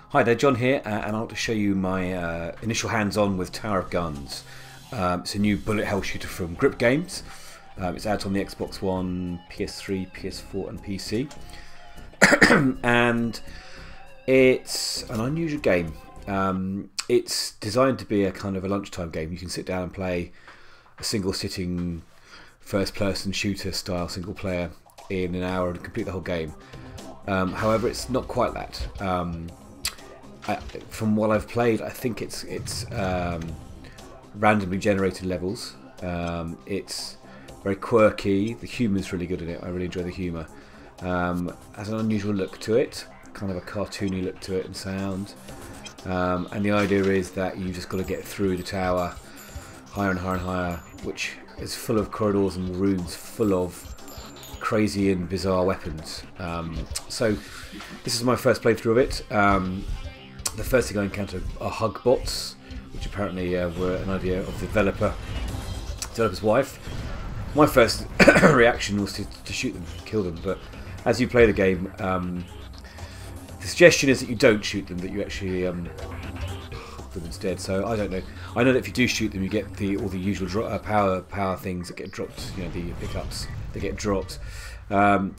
Hi there, John here, and I want to show you my initial hands-on with Tower of Guns. It's a new bullet hell shooter from Grip Games. It's out on the Xbox One, PS3, PS4 and PC. And it's an unusual game. It's designed to be a kind of a lunchtime game. You can sit down and play a single sitting first-person shooter style single player in an hour and complete the whole game. However, it's not quite that. From what I've played, I think it's randomly generated levels. It's very quirky. The humour is really good in it. I really enjoy the humour. Has an unusual look to it, kind of a cartoony look to it and sound. And the idea is that you just got to get through the tower, higher and higher and higher, which is full of corridors and rooms full of crazy and bizarre weapons. So this is my first playthrough of it. The first thing I encountered are hug bots, which apparently were an idea of the developer's wife. My first reaction was to shoot them, kill them, but as you play the game, the suggestion is that you don't shoot them, that you actually hug them instead. So I don't know. I know that if you do shoot them, you get all the usual power things that get dropped. You know, the pickups that get dropped. You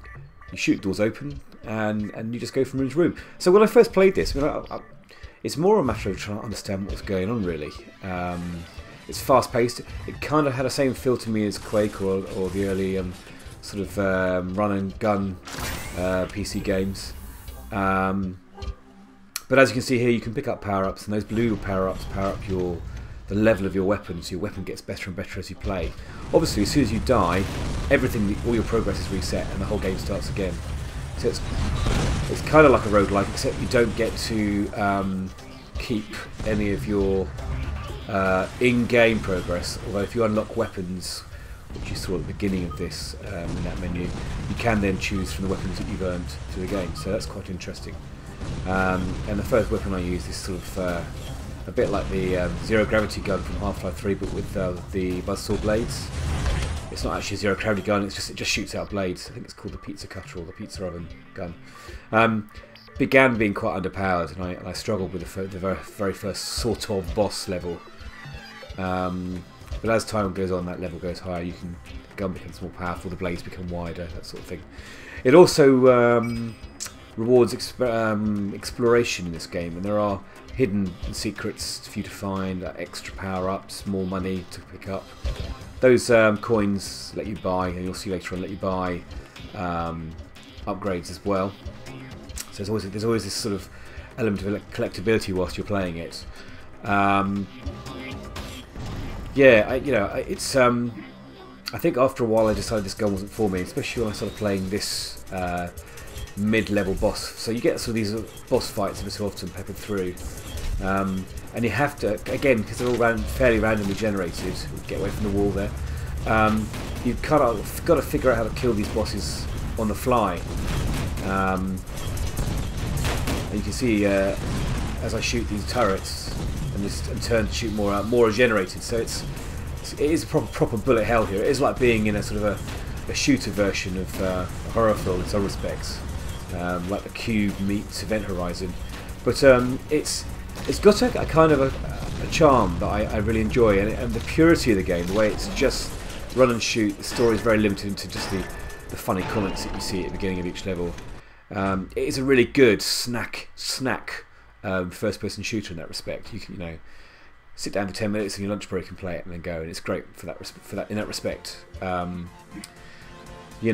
shoot doors open, and you just go from room to room. So when I first played this, it's more a matter of trying to understand what's going on, really. It's fast-paced. It kind of had the same feel to me as Quake or the early sort of run-and-gun PC games. But as you can see here, you can pick up power-ups, and those blue power-ups power up the level of your weapon, so your weapon gets better and better as you play. Obviously, as soon as you die, all your progress is reset, and the whole game starts again. So it's kind of like a roguelike, except you don't get to keep any of your in-game progress. Although if you unlock weapons, which you saw at the beginning of this in that menu, you can then choose from the weapons that you've earned through the game. So that's quite interesting. And the first weapon I use is sort of a bit like the zero gravity gun from Half-Life 3, but with the buzzsaw blades. It's not actually a zero gravity gun, it just shoots out blades. I think it's called the pizza cutter or the pizza oven gun. Began being quite underpowered, and I struggled with the very first sort of boss level. But as time goes on, that level goes higher. The gun becomes more powerful, the blades become wider, that sort of thing. It also rewards exploration in this game, and there are hidden secrets for you to find, extra power-ups, more money to pick up. Those coins let you buy, and you'll see later on, let you buy upgrades as well. So there's always this sort of element of collectability whilst you're playing it. Yeah, it's. I think after a while I decided this gun wasn't for me, especially when I started playing this mid-level boss. So you get sort of these boss fights every so often peppered through. And you have to, again, because they're all fairly randomly generated, get away from the wall there, you've kind of got to figure out how to kill these bosses on the fly. And you can see as I shoot these turrets and turn to shoot more are generated. So it is a proper bullet hell here. It is like being in a sort of a shooter version of a horror film in some respects, like the Cube meets Event Horizon. But it's got a kind of a charm that I really enjoy, and the purity of the game, the way it's just run and shoot. The story is very limited to just the funny comments that you see at the beginning of each level. It is a really good snack first-person shooter in that respect. You can sit down for 10 minutes on your lunch break and play it, and then go, and it's great in that respect. You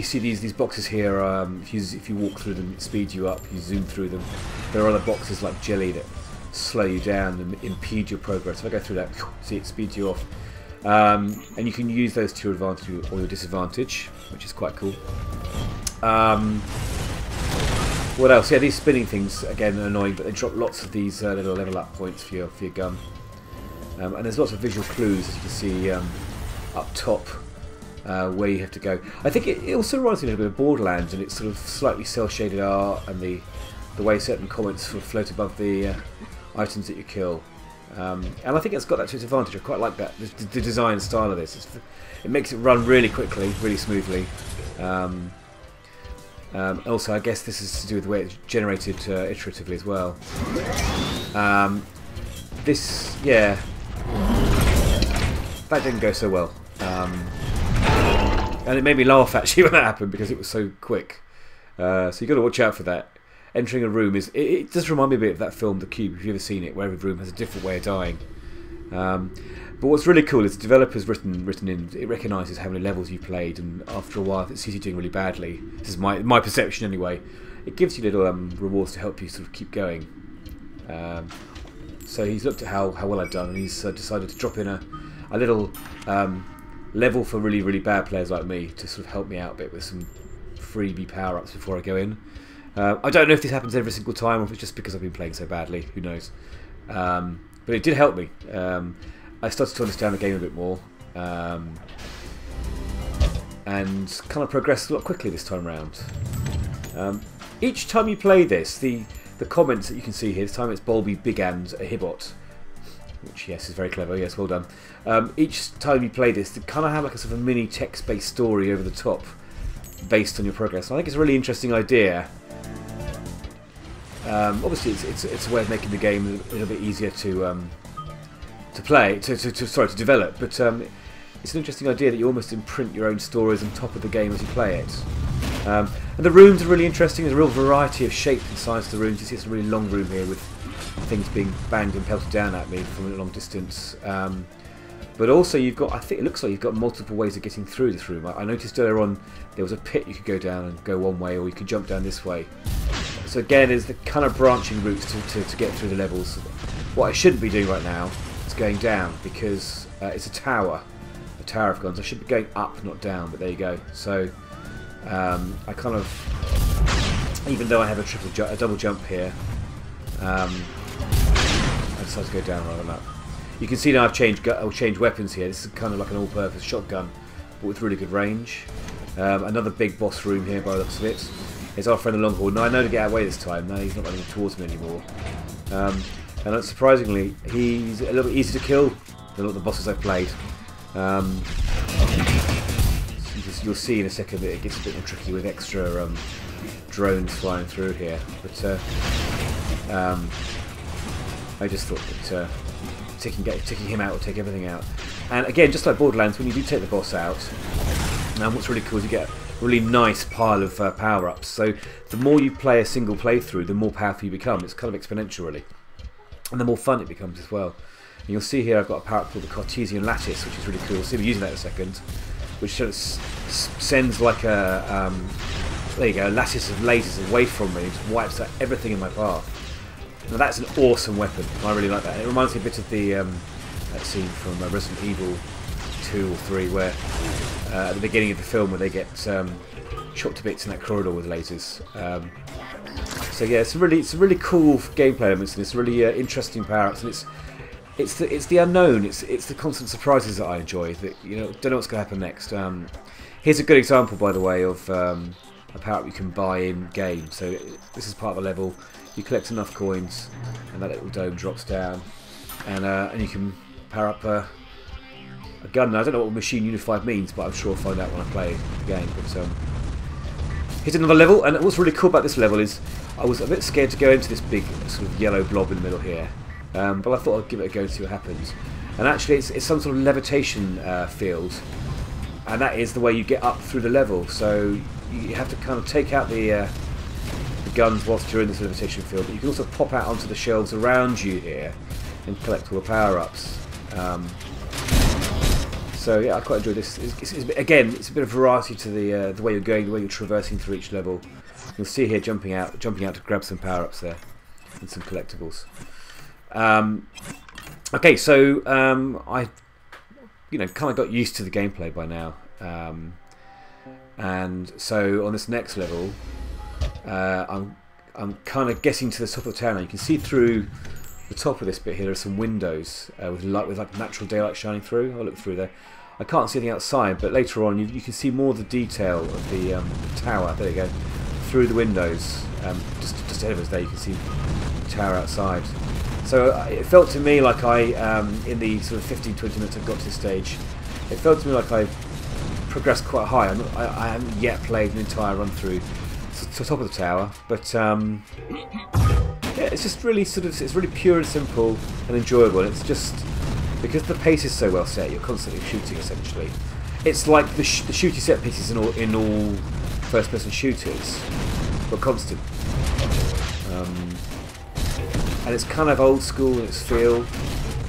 see these boxes here. If you walk through them, it speeds you up. You zoom through them. There are other boxes like jelly that slow you down and impede your progress. If I go through that, see, it speeds you off. And you can use those to your advantage or your disadvantage, which is quite cool. What else? Yeah, these spinning things, again, are annoying, but they drop lots of these little level up points for your gun. And there's lots of visual clues, as you can see up top, where you have to go. I think it also reminds me a little bit of Borderlands, and it's sort of slightly cel-shaded art, and the way certain comments sort of float above the items that you kill. And I think it's got that to its advantage. I quite like that, the design style of this. It makes it run really quickly, really smoothly. Also, I guess this is to do with the way it's generated iteratively as well. Yeah, that didn't go so well. And it made me laugh actually when that happened because it was so quick. So you've got to watch out for that. Entering a room it does remind me a bit of that film The Cube, if you've ever seen it, where every room has a different way of dying. But what's really cool is the developer's written in, it recognises how many levels you've played, and after a while, if it sees you doing really badly, this is my perception anyway, it gives you little rewards to help you sort of keep going. So he's looked at how well I've done, and he's decided to drop in a little level for really, really bad players like me to sort of help me out a bit with some freebie power-ups before I go in. I don't know if this happens every single time or if it's just because I've been playing so badly, who knows. But it did help me. I started to understand the game a bit more, and kind of progressed a lot quickly this time around. Each time you play this, the comments that you can see here, this time it's Bolby, Big and a Hibbot, which yes is very clever, yes, well done. Each time you play this, they kind of have like a sort of a mini text-based story over the top based on your progress. And I think it's a really interesting idea. Obviously it's a way of making the game a little bit easier to develop, but it's an interesting idea that you almost imprint your own stories on top of the game as you play it. And the rooms are really interesting. There's a real variety of shape and size to the rooms. You see it's a really long room here with things being banged and pelted down at me from a long distance. But also you've got, I think it looks like you've got multiple ways of getting through this room. I noticed earlier on there was a pit you could go down and go one way, or you could jump down this way. So again, there's the kind of branching routes to get through the levels. What I shouldn't be doing right now is going down, because it's a tower of guns. I should be going up, not down, but there you go. So I kind of, even though I have a double jump here, I decided to go down rather than up. You can see now I've changed weapons here. This is kind of like an all-purpose shotgun, but with really good range. Another big boss room here by the looks of it. It's our friend the Longhorn. Now I know to get out of the way this time. Now he's not running towards me anymore. And unsurprisingly, he's a little bit easier to kill than all the bosses I've played. You'll see in a second that it gets a bit more tricky with extra drones flying through here. But I just thought that taking him out will take everything out. And again, just like Borderlands, when you do take the boss out, what's really cool is you get a really nice pile of power-ups. So the more you play a single playthrough, the more powerful you become. It's kind of exponential, really. And the more fun it becomes as well. And you'll see here I've got a power-up called the Cartesian Lattice, which is really cool. We'll see me using that in a second. Which sort of sends like a there you go, a lattice of lasers away from me. It just wipes out everything in my path. Now that's an awesome weapon. I really like that. It reminds me a bit of the that scene from Resident Evil 2 or 3, where at the beginning of the film, where they get chopped to bits in that corridor with lasers. So yeah, it's a really cool gameplay elements, and it's really interesting power-ups, and it's the unknown. It's the constant surprises that I enjoy. That don't know what's going to happen next. Here's a good example, by the way, of a power-up you can buy in game. So this is part of the level. You collect enough coins, and that little dome drops down, and you can power up a gun. Now, I don't know what Machine Unified means, but I'm sure I'll find out when I play the game. But here's another level, and what's really cool about this level is I was a bit scared to go into this big sort of yellow blob in the middle here. But I thought I'd give it a go and see what happens. And actually it's some sort of levitation field, and that is the way you get up through the level. So you have to kind of take out the guns whilst you're in this levitation field, but you can also pop out onto the shelves around you here and collect all the power-ups. So yeah, I quite enjoy this. Again, it's a bit of variety to the way you're going, the way you're traversing through each level. You'll see here jumping out to grab some power-ups there and some collectibles. Okay, so I kind of got used to the gameplay by now, and so on this next level, I'm kind of getting to the top of the town now. You can see through the top of this bit here. There are some windows with like natural daylight shining through. I'll look through there. I can't see anything outside, but later on you can see more of the detail of the tower. There you go, through the windows. Just ahead of us there, you can see the tower outside. So it felt to me like in the sort of 15-20 minutes I got to this stage, it felt to me like I progressed quite high. I haven't yet played an entire run through to the top of the tower, but yeah, it's just really it's really pure and simple and enjoyable. And it's just because the pace is so well set, you're constantly shooting essentially. It's like the shooting set pieces in all first-person shooters, but constant. And it's kind of old school in its feel.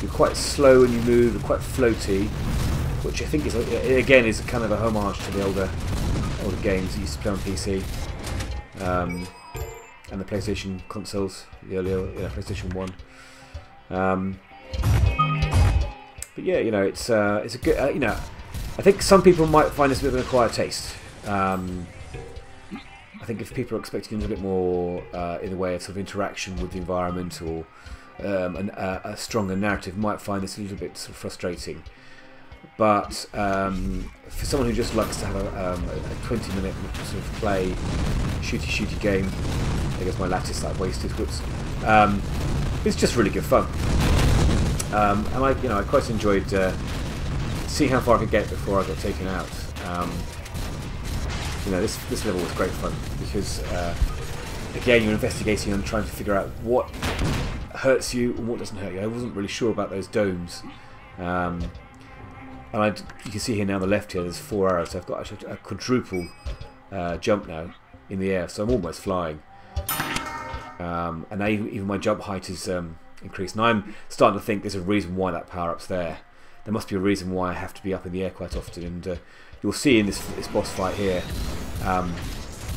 You're quite slow when you move, you're quite floaty, which I think is again is kind of a homage to the older games that used to play on PC and the PlayStation consoles, the earlier PlayStation 1. But yeah, you know, it's a good. You know, I think some people might find this a bit of an acquired taste. I think if people are expecting a little bit more in the way of sort of interaction with the environment or a stronger narrative, might find this a little bit sort of frustrating. But for someone who just likes to have a 20-minute sort of play, shooty game, I guess my lattice that I've wasted. Whoops. It's just really good fun, and I quite enjoyed seeing how far I could get before I got taken out. You know, this level was great fun because again, you're investigating and trying to figure out what hurts you and what doesn't hurt you. I wasn't really sure about those domes. And you can see here now on the left here, there's 4 arrows. So I've got actually a quadruple jump now in the air, so I'm almost flying. And now even my jump height is increased. And I'm starting to think there's a reason why that power-up's there. There must be a reason why I have to be up in the air quite often. And you'll see in this boss fight here,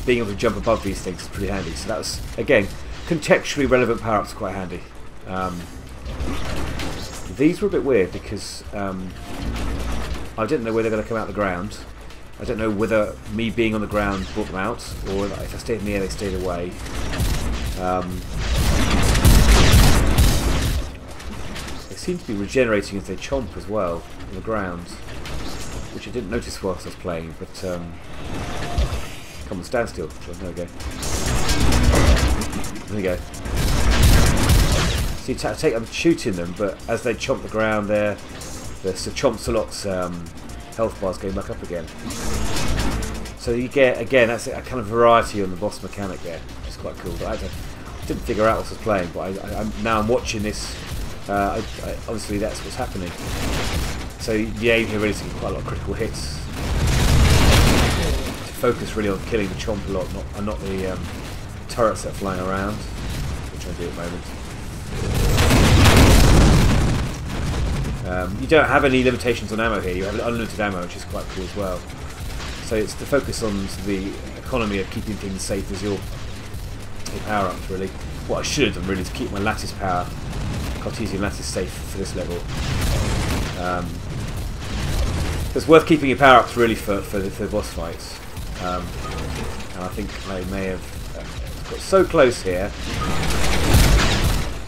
being able to jump above these things is pretty handy. So that was, again, contextually relevant power-ups are quite handy. These were a bit weird because I didn't know where they're going to come out of the ground. I don't know whether me being on the ground brought them out, or if I stayed in the air they stayed away. They seem to be regenerating as they chomp as well on the ground, which I didn't notice whilst I was playing, but come on, stand still. There we go. There we go. See, I'm shooting them, but as they chomp the ground there, the Chomp-a-Lot's health bars going back up again. So you get, again, that's a kind of variety on the boss mechanic there, which is quite cool. But I didn't figure out what I was playing, but now I'm watching this, obviously that's what's happening. So the aim here really is to get quite a lot of critical hits. To focus really on killing the Chomp-a-Lot and not the turrets that are flying around, which I do at the moment. You don't have any limitations on ammo here. You have unlimited ammo, which is quite cool as well. So it's to focus on the economy of keeping things safe as your power-ups, really. What I should have done really is keep my lattice power, Cartesian lattice, safe for this level. It's worth keeping your power-ups really for the boss fights. And I think I may have got so close here,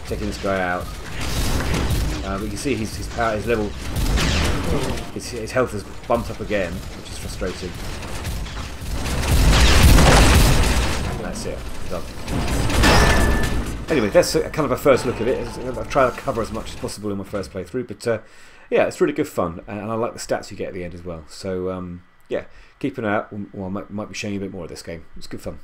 taking this guy out. But you can see his power, his level, his health has bumped up again, which is frustrating. And that's it, done. Anyway, that's kind of a first look at it. I've tried to cover as much as possible in my first playthrough, but yeah, it's really good fun, and I like the stats you get at the end as well. So yeah, keep an eye out. Well, I might be showing you a bit more of this game. It's good fun.